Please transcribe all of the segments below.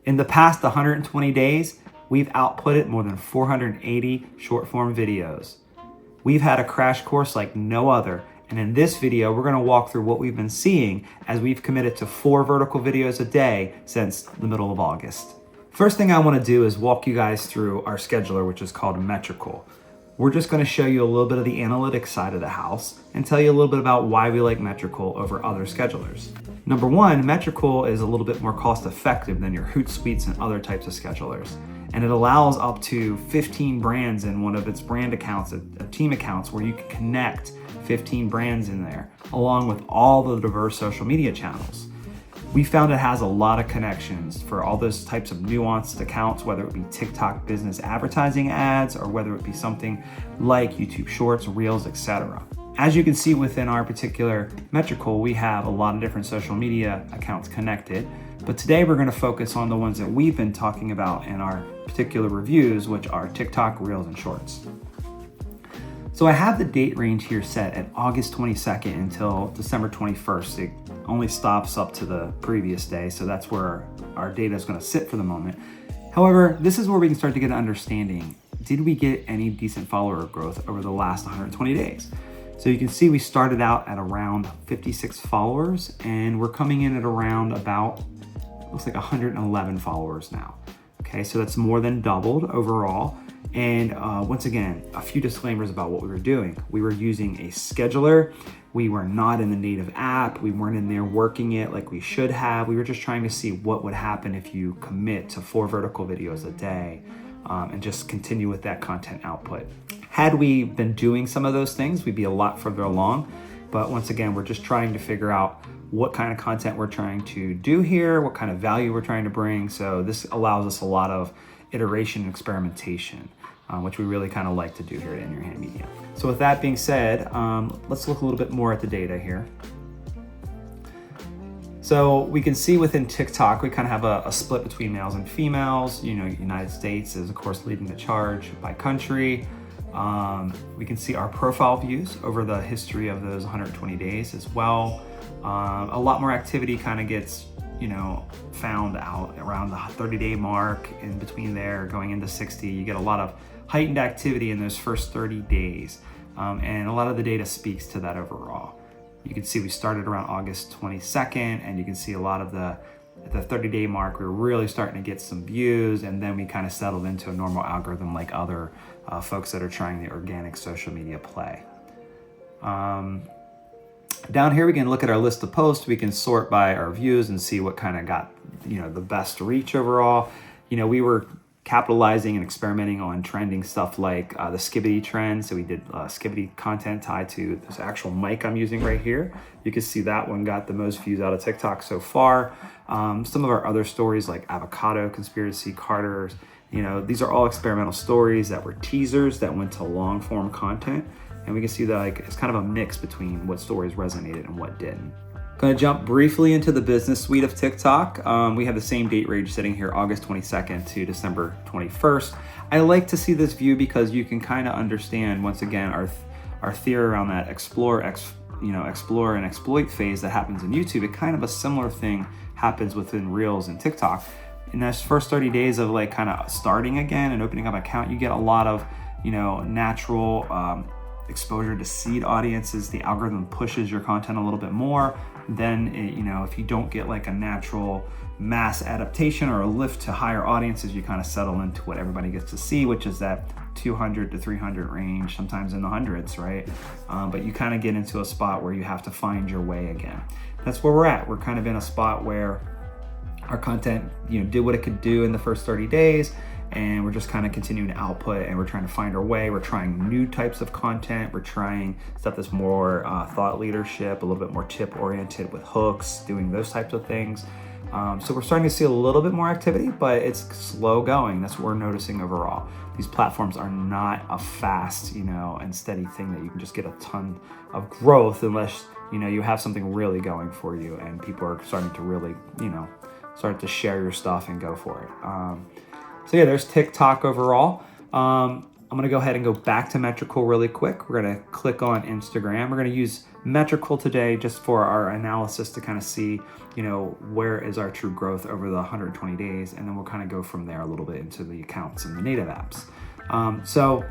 In the past 120 days, we've outputted more than 480 short form videos. We've had a crash course like no other, and in this video, we're gonna walk through what we've been seeing as we've committed to 4 vertical videos a day since the middle of August. First thing I wanna do is walk you guys through our scheduler, which is called Metrical. We're just gonna show you a little bit of the analytics side of the house and tell you a little bit about why we like Metrical over other schedulers. Number one, Metrical is a little bit more cost effective than your Hootsuite and other types of schedulers. And it allows up to 15 brands in one of its brand accounts, team accounts, where you can connect 15 brands in there, along with all the diverse social media channels. We found it has a lot of connections for all those types of nuanced accounts, whether it be TikTok business advertising ads or whether it be something like YouTube Shorts, Reels, etc. As you can see within our particular Metrical, we have a lot of different social media accounts connected, but today we're going to focus on the ones that we've been talking about in our particular reviews, which are TikTok, Reels, and Shorts. So I have the date range here set at August 22nd until December 21st. It only stops up to the previous day, so that's where our data is going to sit for the moment. However, this is where we can start to get an understanding. Did we get any decent follower growth over the last 120 days? So you can see we started out at around 56 followers, and we're coming in at around about, looks like 111 followers now. Okay, so that's more than doubled overall. And once again, a few disclaimers about what we were doing. We were using a scheduler. We were not in the native app. We weren't in there working it like we should have. We were just trying to see what would happen if you commit to 4 vertical videos a day and just continue with that content output. Had we been doing some of those things, we'd be a lot further along. But once again, we're just trying to figure out what kind of content we're trying to do here, what kind of value we're trying to bring. So this allows us a lot of iteration and experimentation, which we really kind of like to do here at In Your Hand Media. So with that being said, let's look a little bit more at the data here. So we can see within TikTok, we kind of have a split between males and females. You know, United States is of course leading the charge by country. We can see our profile views over the history of those 120 days as well. A lot more activity kind of gets, found out around the 30-day mark. In between there, going into 60, you get a lot of heightened activity in those first 30 days. And a lot of the data speaks to that overall. You can see we started around August 22nd, and you can see a lot of at the 30-day mark, we were really starting to get some views, and then we kind of settled into a normal algorithm like other folks that are trying the organic social media play. Down here, we can look at our list of posts. We can sort by our views and see what kind of got, the best reach overall. We were capitalizing and experimenting on trending stuff like the Skibbity trend. So we did Skibbity content tied to this actual mic I'm using right here. You can see that one got the most views out of TikTok so far. Some of our other stories like avocado conspiracy, Carter's, these are all experimental stories that were teasers that went to long form content. And we can see that it's kind of a mix between what stories resonated and what didn't. Going to jump briefly into the business suite of TikTok. We have the same date range sitting here, August 22nd to December 21st. I like to see this view because you can kind of understand, once again, our theory around that explore and exploit phase that happens in YouTube. It kind of a similar thing happens within Reels and TikTok. In those first 30 days of kind of starting again and opening up an account, you get a lot of, natural exposure to seed audiences. The algorithm pushes your content a little bit more. Then, if you don't get a natural mass adaptation or a lift to higher audiences, you kind of settle into what everybody gets to see, which is that 200 to 300 range, sometimes in the hundreds, right? But you kind of get into a spot where you have to find your way again. That's where we're at. We're kind of in a spot where our content, did what it could do in the first 30 days. And we're just kind of continuing to output, and we're trying to find our way. We're trying new types of content. We're trying stuff that's more thought leadership, a little bit more tip oriented with hooks, doing those types of things. So we're starting to see a little bit more activity, but it's slow going. That's what we're noticing overall. These platforms are not a fast, and steady thing that you can just get a ton of growth unless, you have something really going for you and people are starting to really, start to share your stuff and go for it. So yeah, there's TikTok overall. I'm gonna go ahead and go back to Metrical really quick. We're gonna click on Instagram. We're gonna use Metrical today just for our analysis to kind of see, where is our true growth over the 120 days, and then we'll kind of go from there a little bit into the accounts and the native apps. So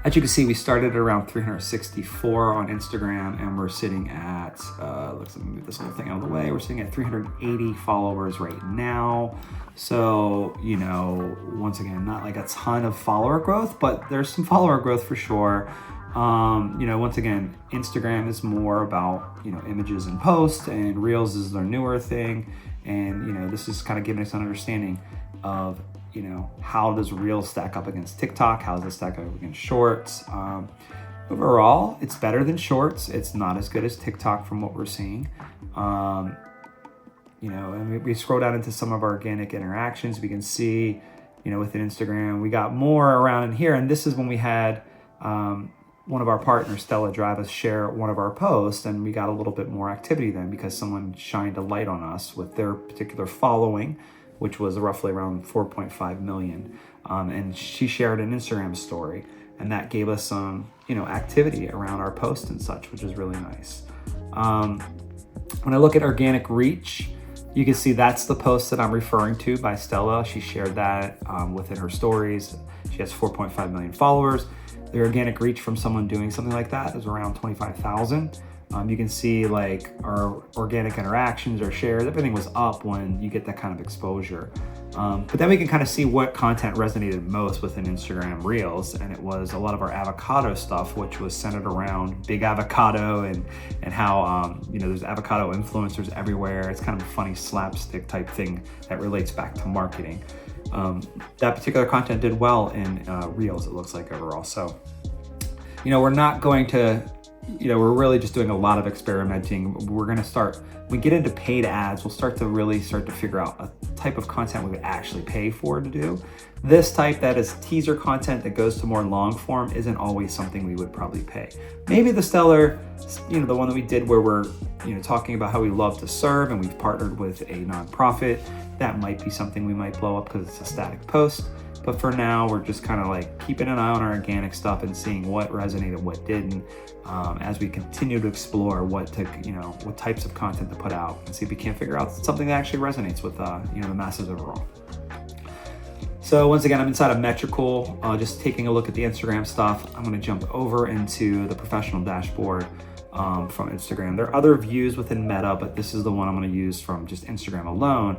as you can see, we started at around 364 on Instagram, and we're sitting at, let me move this little thing out of the way. We're sitting at 380 followers right now. So, once again, not like a ton of follower growth, but there's some follower growth for sure. Once again, Instagram is more about, images and posts, and Reels is their newer thing. And, this is kind of giving us an understanding of, how does Reels stack up against TikTok? How does it stack up against Shorts? Overall, it's better than Shorts. It's not as good as TikTok from what we're seeing. And we scroll down into some of our organic interactions. We can see, within Instagram, we got more around in here. And this is when we had one of our partners, Stella, drive us share one of our posts, and we got a little bit more activity then because someone shined a light on us with their particular following, which was roughly around 4.5 million. And she shared an Instagram story, and that gave us some, activity around our post and such, which is really nice. When I look at organic reach, you can see that's the post that I'm referring to by Stella. She shared that within her stories. She has 4.5 million followers. The organic reach from someone doing something like that is around 25,000. You can see like our organic interactions or shares, everything was up when you get that kind of exposure. But then we can kind of see what content resonated most within Instagram Reels, and it was a lot of our avocado stuff, which was centered around big avocado and how there's avocado influencers everywhere. It's kind of a funny slapstick type thing that relates back to marketing. That particular content did well in Reels, it looks like overall. So, we're not going to, we're really just doing a lot of experimenting. We're going to start, when we get into paid ads, we'll start to figure out a type of content we would actually pay for to do. This type that is teaser content that goes to more long form isn't always something we would probably pay. Maybe the Stellar, the one that we did where we're, talking about how we love to serve and we've partnered with a nonprofit, that might be something we might blow up because it's a static post. But for now, we're just kind of like keeping an eye on our organic stuff and seeing what resonated, what didn't, as we continue to explore what types of content to put out and see if we can't figure out something that actually resonates with, the masses overall. So once again, I'm inside of Metrical, just taking a look at the Instagram stuff. I'm going to jump over into the professional dashboard from Instagram. There are other views within Meta, but this is the one I'm going to use from just Instagram alone.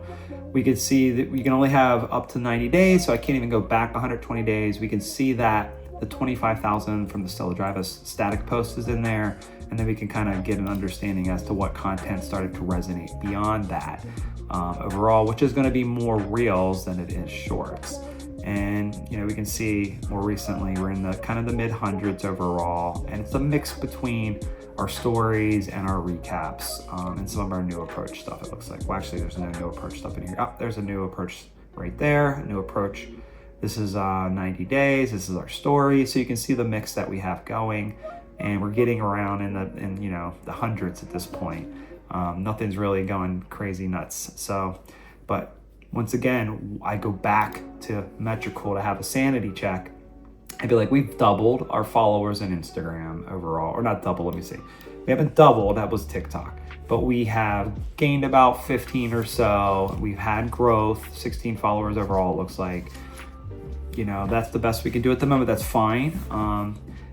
We can see that we can only have up to 90 days, so I can't even go back 120 days. We can see that the 25,000 from the Stella Drivas static post is in there, and then we can kind of get an understanding as to what content started to resonate beyond that overall, which is going to be more Reels than it is Shorts. And we can see more recently we're in the kind of the mid hundreds overall, and it's a mix between our stories and our recaps and some of our new approach stuff. It looks like, well, actually there's no new approach stuff in here. Oh, there's a new approach right there, a new approach. This is 90 days. This is our story. So you can see the mix that we have going, and we're getting around in the hundreds at this point. Nothing's really going crazy nuts. So, but once again, I go back to Metrical to have a sanity check. I'd be like, we've doubled our followers on Instagram overall, or not double, let me see. We haven't doubled, that was TikTok, but we have gained about 15 or so. We've had growth, 16 followers overall, it looks like. That's the best we can do at the moment, that's fine.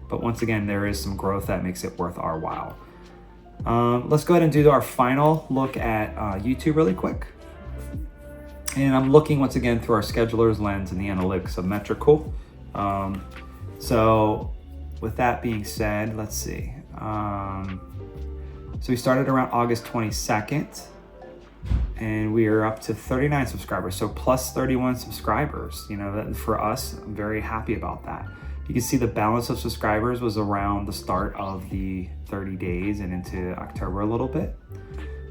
But once again, there is some growth that makes it worth our while. Let's go ahead and do our final look at YouTube really quick. And I'm looking once again through our scheduler's lens and the analytics of Metrical. So with that being said, let's see. So we started around August 22nd, and we are up to 39 subscribers. So plus 31 subscribers, that for us, I'm very happy about that. You can see the balance of subscribers was around the start of the 30 days and into October a little bit.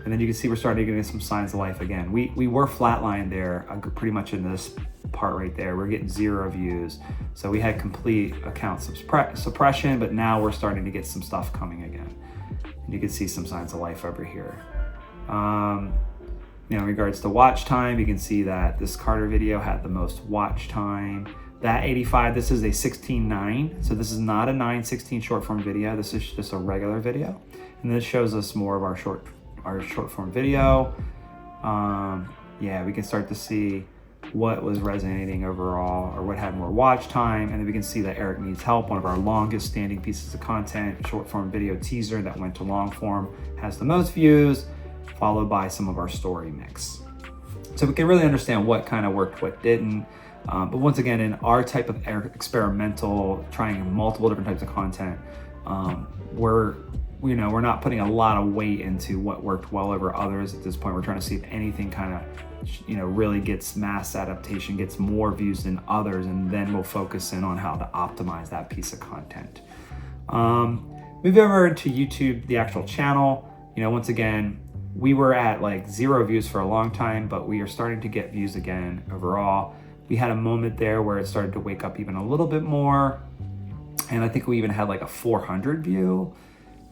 And then you can see we're starting to get some signs of life again. We were flatlined there pretty much in this part right there. We're getting 0 views. So we had complete account suppression, but now we're starting to get some stuff coming again. And you can see some signs of life over here. In regards to watch time, you can see that this Carter video had the most watch time. That 85, this is a 16:9. So this is not a 9:16 short form video. This is just a regular video. And this shows us more of our short form video. Yeah, we can start to see what was resonating overall or what had more watch time. And then we can see that Eric Needs Help, one of our longest standing pieces of content, short form video teaser that went to long form, has the most views, followed by some of our story mix. So we can really understand what kind of worked, what didn't. But once again, in our type of experimental, trying multiple different types of content, we're not putting a lot of weight into what worked well over others at this point. We're trying to see if anything kind of, really gets mass adaptation, gets more views than others, and then we'll focus in on how to optimize that piece of content. Move over to YouTube, the actual channel. Once again, we were at like 0 views for a long time, but we are starting to get views again overall. We had a moment there where it started to wake up even a little bit more. And I think we even had like a 400 view.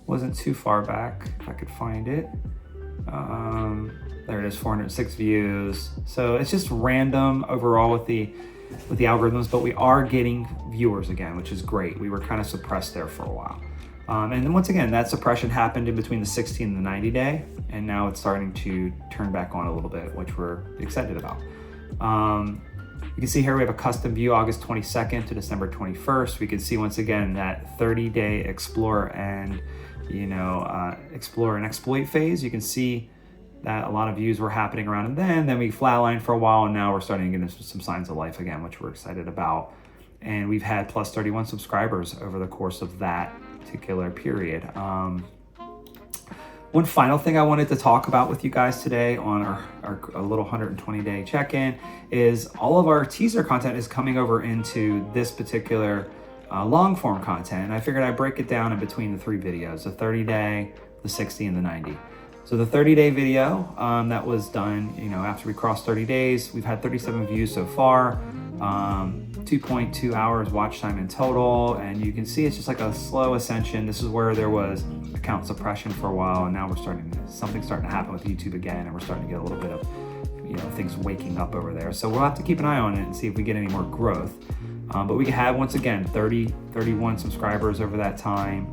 Wasn't too far back, if I could find it. There it is, 406 views. So it's just random overall with the algorithms, but we are getting viewers again, which is great. We were kind of suppressed there for a while. And then once again, that suppression happened in between the 60 and the 90 day, and now it's starting to turn back on a little bit, which we're excited about. You can see here we have a custom view, August 22nd to December 21st. We can see once again that 30-day explore and explore and exploit phase. You can see that a lot of views were happening around then we flatlined for a while, and now we're starting to get into some signs of life again, which we're excited about. And we've had plus 31 subscribers over the course of that particular period. One final thing I wanted to talk about with you guys today on our little 120-day check-in is all of our teaser content is coming over into this particular long-form content. And I figured I'd break it down in between the 3 videos, the 30-day, the 60, and the 90. So the 30-day video that was done, after we crossed 30 days, we've had 37 views so far, 2.2 hours watch time in total. And you can see it's just like a slow ascension. This is where there was account suppression for a while, and now something's starting to happen with YouTube again, and we're starting to get a little bit of, things waking up over there. So we'll have to keep an eye on it and see if we get any more growth. But we have, once again, 31 subscribers over that time.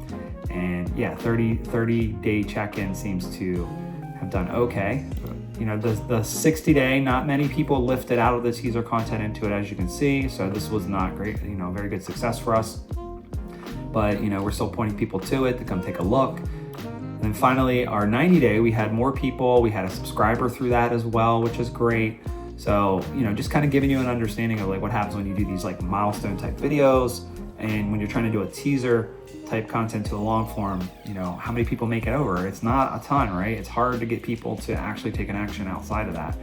And yeah, 30-day check-in seems to have done okay. The 60-day, not many people lifted out of the teaser content into it, as you can see. So this was not great, very good success for us. But, we're still pointing people to it to come take a look. And then finally, our 90-day, we had more people. We had a subscriber through that as well, which is great. So, just kind of giving you an understanding of like what happens when you do these like milestone type videos, and when you're trying to do a teaser type content to a long form, how many people make it over? It's not a ton, right? It's hard to get people to actually take an action outside of that.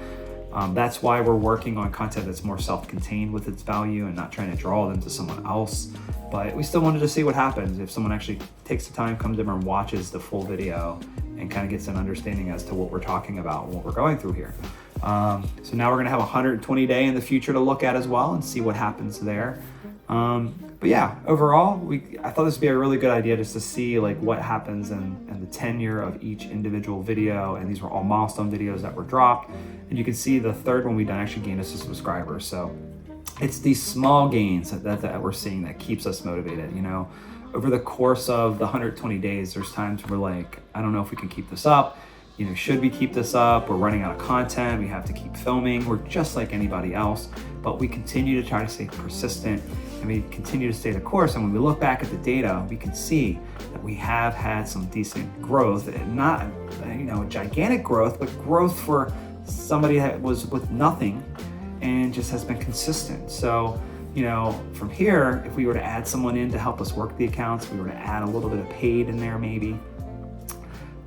That's why we're working on content that's more self-contained with its value and not trying to draw them to someone else. But we still wanted to see what happens if someone actually takes the time, comes over and watches the full video and kind of gets an understanding as to what we're talking about, what we're going through here. So now we're gonna have a 120-day in the future to look at as well and see what happens there. But yeah, overall, I thought this would be a really good idea just to see like what happens in the tenure of each individual video. And these were all milestone videos that were dropped. And you can see the third one we done actually gained us a subscriber. So it's these small gains that we're seeing that keeps us motivated. Over the course of the 120 days, there's times where like, I don't know if we can keep this up. Should we keep this up? We're running out of content. We have to keep filming. We're just like anybody else, but we continue to try to stay persistent, and we continue to stay the course. And when we look back at the data, we can see that we have had some decent growth, and not, gigantic growth, but growth for somebody that was with nothing and just has been consistent. So, from here, if we were to add someone in to help us work the accounts, we were to add a little bit of paid in there maybe,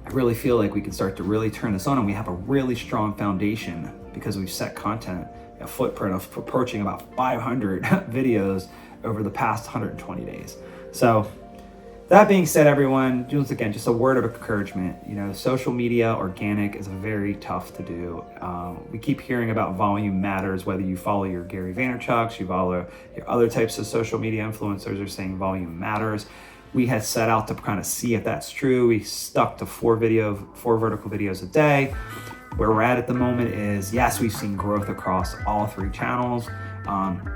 I really feel like we can start to really turn this on, and we have a really strong foundation because we've set content, a footprint of approaching about 500 videos over the past 120 days. So that being said, everyone, once again, just a word of encouragement. Social media organic is very tough to do. We keep hearing about volume matters, whether you follow your Gary Vaynerchuks, you follow your other types of social media influencers are saying volume matters. We had set out to kind of see if that's true. We stuck to 4 vertical videos a day. Where we're at the moment is, yes, we've seen growth across all 3 channels.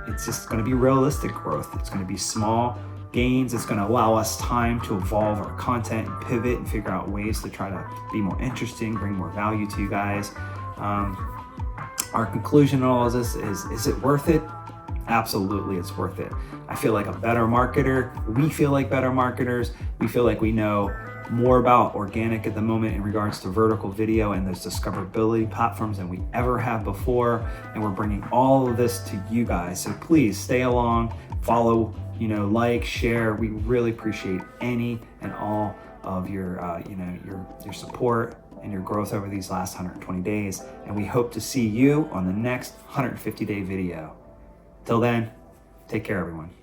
It's just going to be realistic growth. It's going to be small gains. It's going to allow us time to evolve our content and pivot and figure out ways to try to be more interesting, bring more value to you guys. Our conclusion in all of this is it worth it? Absolutely, it's worth it. I feel like a better marketer. We feel like better marketers. We feel like we know more about organic at the moment in regards to vertical video and those discoverability platforms than we ever have before. And we're bringing all of this to you guys. So please stay along, follow, like, share. We really appreciate any and all of your support and your growth over these last 120 days. And we hope to see you on the next 150-day video. Till then, take care, everyone.